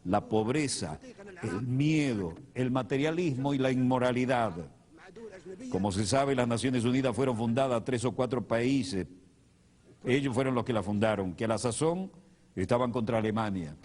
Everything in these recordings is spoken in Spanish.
la pobreza, el miedo, el materialismo y la inmoralidad. Como se sabe, las Naciones Unidas fueron fundadas 3 o 4 países. Ellos fueron los que la fundaron, que a la sazón estaban contra Alemania.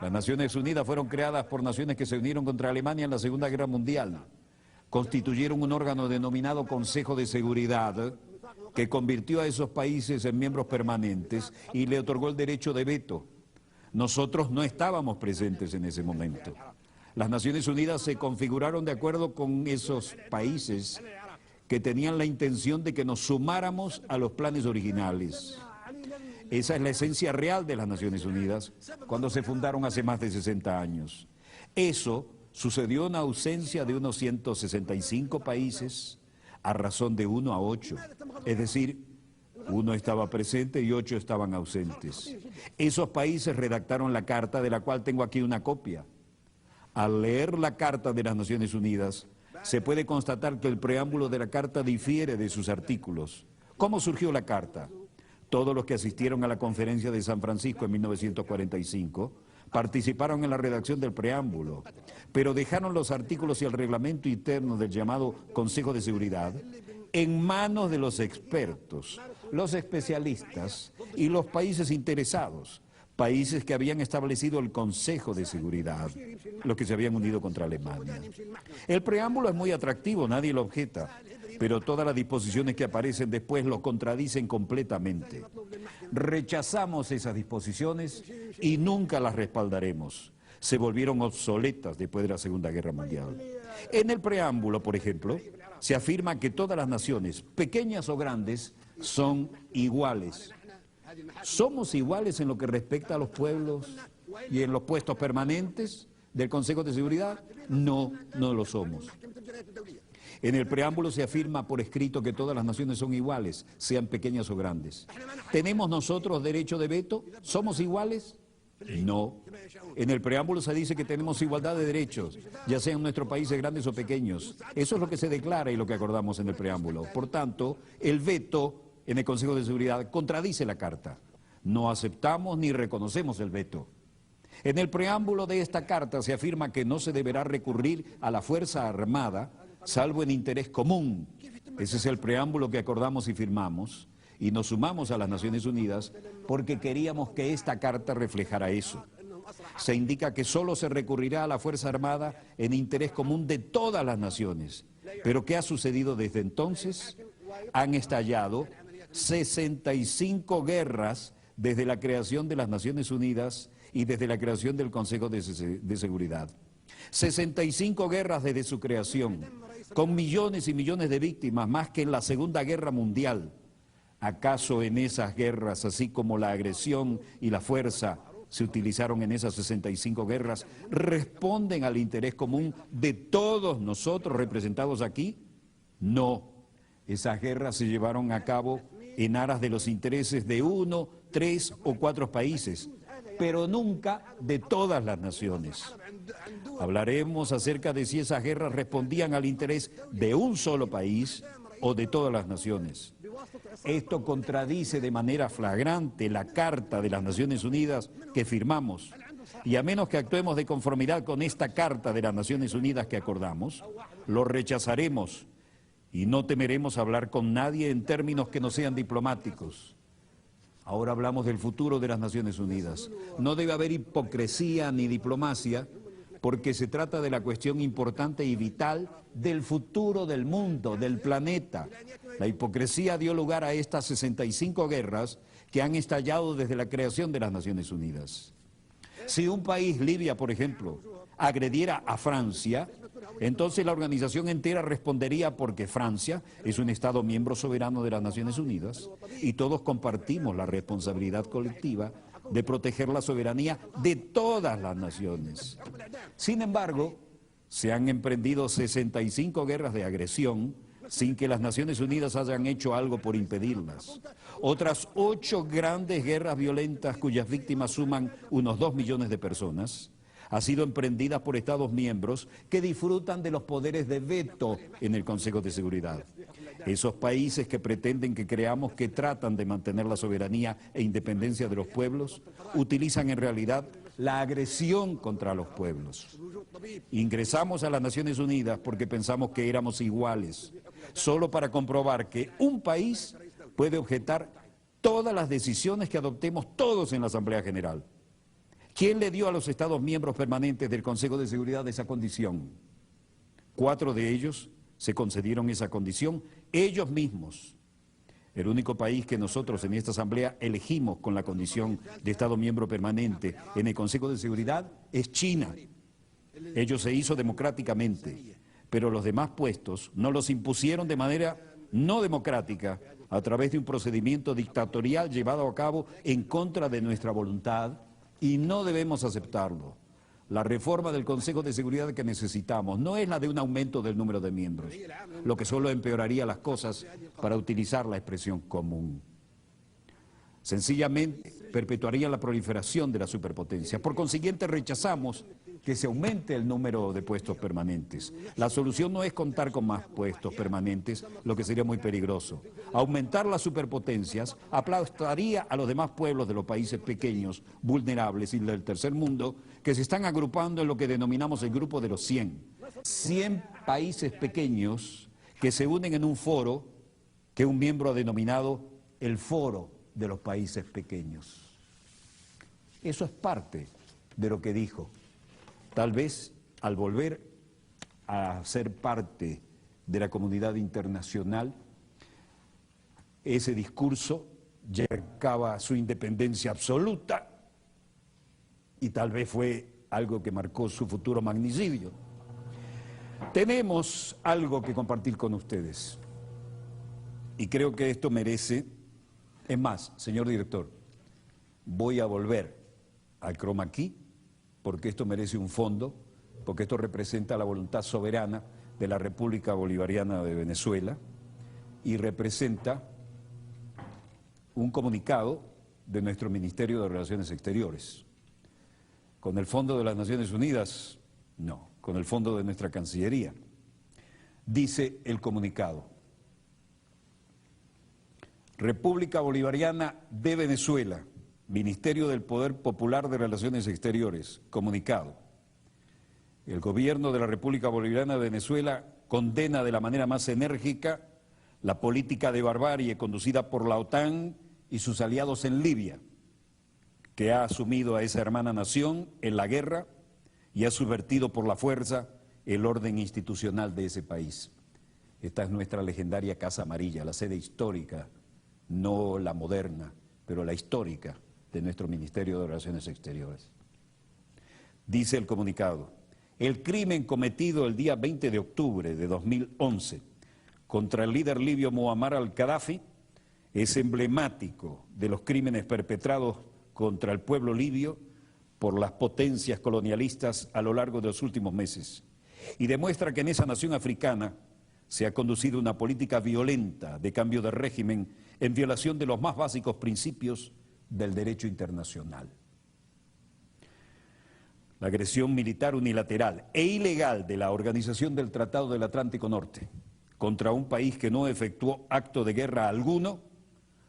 Las Naciones Unidas fueron creadas por naciones que se unieron contra Alemania en la Segunda Guerra Mundial. Constituyeron un órgano denominado Consejo de Seguridad, que convirtió a esos países en miembros permanentes y le otorgó el derecho de veto. Nosotros no estábamos presentes en ese momento. Las Naciones Unidas se configuraron de acuerdo con esos países que tenían la intención de que nos sumáramos a los planes originales. Esa es la esencia real de las Naciones Unidas cuando se fundaron hace más de 60 años. Eso sucedió en ausencia de unos 165 países a razón de 1 a 8. Es decir, 1 estaba presente y 8 estaban ausentes. Esos países redactaron la carta, de la cual tengo aquí una copia. Al leer la Carta de las Naciones Unidas, se puede constatar que el preámbulo de la Carta difiere de sus artículos. ¿Cómo surgió la Carta? Todos los que asistieron a la Conferencia de San Francisco en 1945 participaron en la redacción del preámbulo, pero dejaron los artículos y el reglamento interno del llamado Consejo de Seguridad en manos de los expertos, los especialistas y los países interesados, países que habían establecido el Consejo de Seguridad, los que se habían unido contra Alemania. El preámbulo es muy atractivo, nadie lo objeta, pero todas las disposiciones que aparecen después lo contradicen completamente. Rechazamos esas disposiciones y nunca las respaldaremos. Se volvieron obsoletas después de la Segunda Guerra Mundial. En el preámbulo, por ejemplo, se afirma que todas las naciones, pequeñas o grandes, son iguales. ¿Somos iguales en lo que respecta a los pueblos y en los puestos permanentes del Consejo de Seguridad? No, no lo somos. En el preámbulo se afirma por escrito que todas las naciones son iguales, sean pequeñas o grandes. ¿Tenemos nosotros derecho de veto? ¿Somos iguales? No. En el preámbulo se dice que tenemos igualdad de derechos, ya sean nuestros países grandes o pequeños. Eso es lo que se declara y lo que acordamos en el preámbulo. Por tanto, el veto en el Consejo de Seguridad contradice la Carta. No aceptamos ni reconocemos el veto. En el preámbulo de esta Carta se afirma que no se deberá recurrir a la Fuerza Armada, salvo en interés común. Ese es el preámbulo que acordamos y firmamos, y nos sumamos a las Naciones Unidas porque queríamos que esta Carta reflejara eso. Se indica que solo se recurrirá a la Fuerza Armada en interés común de todas las naciones. Pero ¿qué ha sucedido desde entonces? Han estallado 65 guerras desde la creación de las Naciones Unidas y desde la creación del Consejo de Seguridad. 65 guerras desde su creación, con millones y millones de víctimas, más que en la Segunda Guerra Mundial. ¿Acaso en esas guerras, así como la agresión y la fuerza se utilizaron en esas 65 guerras, responden al interés común de todos nosotros representados aquí? No. Esas guerras se llevaron a cabo en aras de los intereses de 1, 3 o 4 países, pero nunca de todas las naciones. Hablaremos acerca de si esas guerras respondían al interés de un solo país o de todas las naciones. Esto contradice de manera flagrante la Carta de las Naciones Unidas que firmamos, y a menos que actuemos de conformidad con esta Carta de las Naciones Unidas que acordamos, lo rechazaremos y no temeremos hablar con nadie en términos que no sean diplomáticos. Ahora hablamos del futuro de las Naciones Unidas. No debe haber hipocresía ni diplomacia, porque se trata de la cuestión importante y vital del futuro del mundo, del planeta. La hipocresía dio lugar a estas 65 guerras que han estallado desde la creación de las Naciones Unidas. Si un país, Libia, por ejemplo, agrediera a Francia, entonces la organización entera respondería porque Francia es un Estado miembro soberano de las Naciones Unidas y todos compartimos la responsabilidad colectiva de proteger la soberanía de todas las naciones. Sin embargo, se han emprendido 65 guerras de agresión sin que las Naciones Unidas hayan hecho algo por impedirlas. Otras 8 grandes guerras violentas cuyas víctimas suman unos 2 millones de personas han sido emprendidas por Estados miembros que disfrutan de los poderes de veto en el Consejo de Seguridad. Esos países que pretenden que creamos que tratan de mantener la soberanía e independencia de los pueblos, utilizan en realidad la agresión contra los pueblos. Ingresamos a las Naciones Unidas porque pensamos que éramos iguales, solo para comprobar que un país puede objetar todas las decisiones que adoptemos todos en la Asamblea General. ¿Quién le dio a los Estados miembros permanentes del Consejo de Seguridad esa condición? 4 de ellos se concedieron esa condición ellos mismos. El único país que nosotros en esta Asamblea elegimos con la condición de Estado miembro permanente en el Consejo de Seguridad es China. Ello se hizo democráticamente, pero los demás puestos no los impusieron de manera no democrática a través de un procedimiento dictatorial llevado a cabo en contra de nuestra voluntad y no debemos aceptarlo. La reforma del Consejo de Seguridad que necesitamos no es la de un aumento del número de miembros, lo que solo empeoraría las cosas para utilizar la expresión común. Sencillamente perpetuaría la proliferación de la superpotencia. Por consiguiente, rechazamos que se aumente el número de puestos permanentes. La solución no es contar con más puestos permanentes, lo que sería muy peligroso. Aumentar las superpotencias aplastaría a los demás pueblos de los países pequeños, vulnerables y del tercer mundo, que se están agrupando en lo que denominamos el grupo de los 100. 100 países pequeños que se unen en un foro que un miembro ha denominado el Foro de los Países Pequeños. Eso es parte de lo que dijo. Tal vez al volver a ser parte de la comunidad internacional, ese discurso ya marcaba su independencia absoluta y tal vez fue algo que marcó su futuro magnicidio. Tenemos algo que compartir con ustedes y creo que esto merece, es más, señor director, voy a volver al chroma key porque esto merece un fondo, porque esto representa la voluntad soberana de la República Bolivariana de Venezuela y representa un comunicado de nuestro Ministerio de Relaciones Exteriores. Con el Fondo de las Naciones Unidas, no, con el Fondo de nuestra Cancillería. Dice el comunicado: República Bolivariana de Venezuela, Ministerio del Poder Popular de Relaciones Exteriores, comunicado. El gobierno de la República Bolivariana de Venezuela condena de la manera más enérgica la política de barbarie conducida por la OTAN y sus aliados en Libia, que ha asumido a esa hermana nación en la guerra y ha subvertido por la fuerza el orden institucional de ese país. Esta es nuestra legendaria Casa Amarilla, la sede histórica, no la moderna, pero la histórica de nuestro Ministerio de Relaciones Exteriores. Dice el comunicado: el crimen cometido el día 20 de octubre de 2011 contra el líder libio Muammar al-Gaddafi es emblemático de los crímenes perpetrados contra el pueblo libio por las potencias colonialistas a lo largo de los últimos meses y demuestra que en esa nación africana se ha conducido una política violenta de cambio de régimen en violación de los más básicos principios del derecho internacional. La agresión militar unilateral e ilegal de la Organización del Tratado del Atlántico Norte contra un país que no efectuó acto de guerra alguno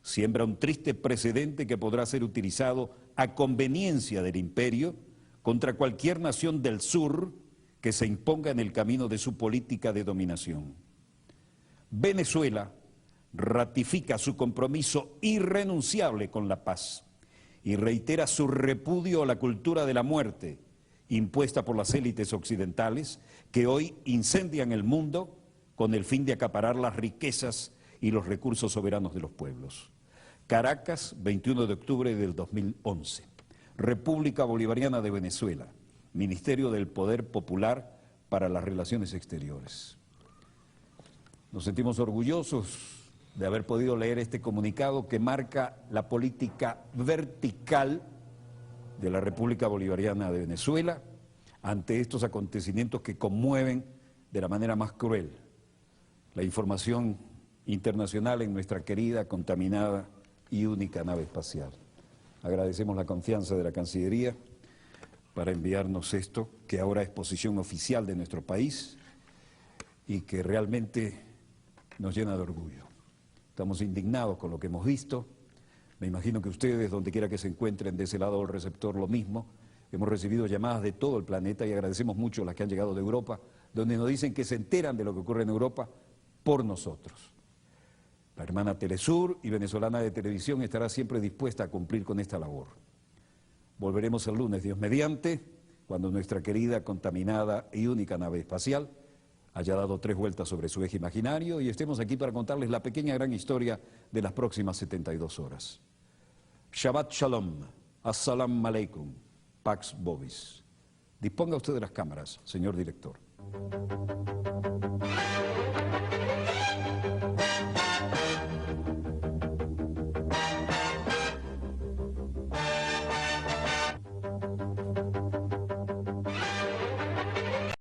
siembra un triste precedente que podrá ser utilizado a conveniencia del imperio contra cualquier nación del sur que se imponga en el camino de su política de dominación. Venezuela ratifica su compromiso irrenunciable con la paz y reitera su repudio a la cultura de la muerte impuesta por las élites occidentales que hoy incendian el mundo con el fin de acaparar las riquezas y los recursos soberanos de los pueblos. Caracas, 21 de octubre del 2011. República Bolivariana de Venezuela, Ministerio del Poder Popular para las Relaciones Exteriores. Nos sentimos orgullosos de haber podido leer este comunicado que marca la política vertical de la República Bolivariana de Venezuela ante estos acontecimientos que conmueven de la manera más cruel la información internacional en nuestra querida, contaminada y única nave espacial. Agradecemos la confianza de la Cancillería para enviarnos esto, que ahora es posición oficial de nuestro país y que realmente nos llena de orgullo. Estamos indignados con lo que hemos visto. Me imagino que ustedes, donde quiera que se encuentren de ese lado del receptor, lo mismo, Hemos recibido llamadas de todo el planeta y agradecemos mucho las que han llegado de Europa, donde nos dicen que se enteran de lo que ocurre en Europa por nosotros. La hermana Telesur y Venezolana de Televisión estará siempre dispuesta a cumplir con esta labor. Volveremos el lunes, Dios mediante, cuando nuestra querida, contaminada y única nave espacial haya dado 3 vueltas sobre su eje imaginario y estemos aquí para contarles la pequeña gran historia de las próximas 72 horas. Shabbat Shalom, Assalamu Alaikum, Pax Bovis. Disponga usted de las cámaras, señor director.